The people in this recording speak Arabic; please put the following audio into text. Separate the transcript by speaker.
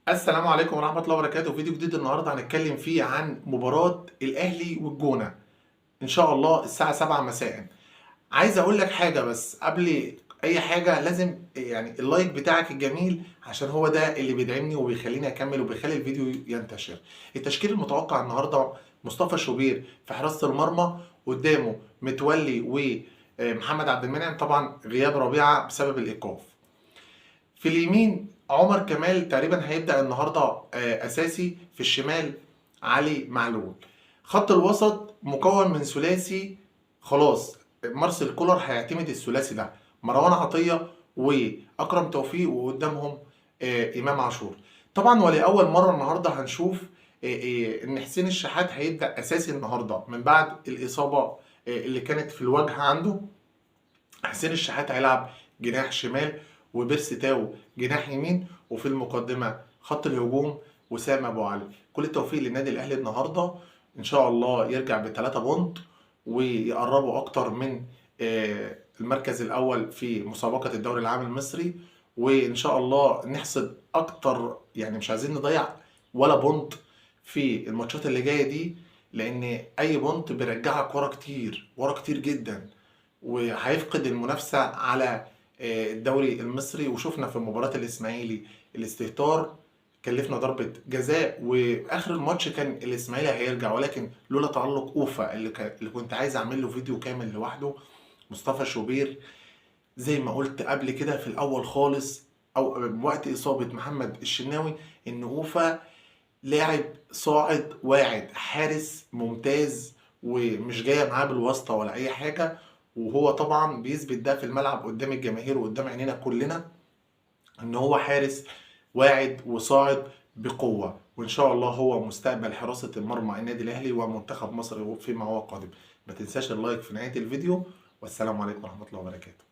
Speaker 1: السلام عليكم ورحمة الله وبركاته. فيديو جديد النهارده هنتكلم فيه عن مباراة الأهلي والجونة إن شاء الله الساعة 7 مساء. عايز أقول لك حاجة بس قبل أي حاجة، لازم يعني اللايك بتاعك الجميل عشان هو ده اللي بيدعمني وبيخليني أكمل وبيخلي الفيديو ينتشر. التشكيل المتوقع النهارده: مصطفى شوبير في حراسة المرمى، قدامه متولي ومحمد عبد المنعم، طبعا غياب ربيعة بسبب الإيقاف. في اليمين عمر كمال تقريبا هيبدأ النهارده اساسي. في الشمال علي معلول. خط الوسط مكون من ثلاثي، خلاص مارسيل كولر هيعتمد الثلاثي ده: مروان عطية واكرم توفيق، وقدامهم امام عاشور. طبعا ولاول مره النهارده هنشوف ان حسين الشحات هيبدأ اساسي النهارده من بعد الاصابه اللي كانت في الوجه عنده. حسين الشحات هيلعب جناح شمال، وبيرسي تاو جناح يمين، وفي المقدمه خط الهجوم وسام ابو علي. كل التوفيق للنادي الاهلي النهارده، ان شاء الله يرجع بثلاثة بونت ويقربوا اكتر من المركز الاول في مسابقه الدوري العام المصري، وان شاء الله نحصد اكتر. يعني مش عايزين نضيع ولا بونت في الماتشات اللي جايه دي، لان اي بونت بيرجعك ورا كتير ورا كتير جدا، وهيفقد المنافسة على الدوري المصري. وشفنا في مباراة الإسماعيلي الاستهتار كلفنا ضربة جزاء، وآخر الماتش كان الإسماعيلي هيرجع، ولكن لولا تألق أوفا اللي كنت عايز أعمل له فيديو كامل لوحده. مصطفى شوبير زي ما قلت قبل كده في الأول خالص، أو وقت إصابة محمد الشناوي، إن أوفا لاعب صاعد واعد، حارس ممتاز، ومش جايه معاه بالواسطه ولا اي حاجه. وهو طبعا بيثبت ده في الملعب قدام الجماهير وقدام عينينا كلنا، ان هو حارس واعد وصاعد بقوه. وان شاء الله هو مستقبل حراسه المرمى النادي الاهلي ومنتخب مصر فيما هو قادم. ما تنساش اللايك في نهايه الفيديو، والسلام عليكم ورحمه الله وبركاته.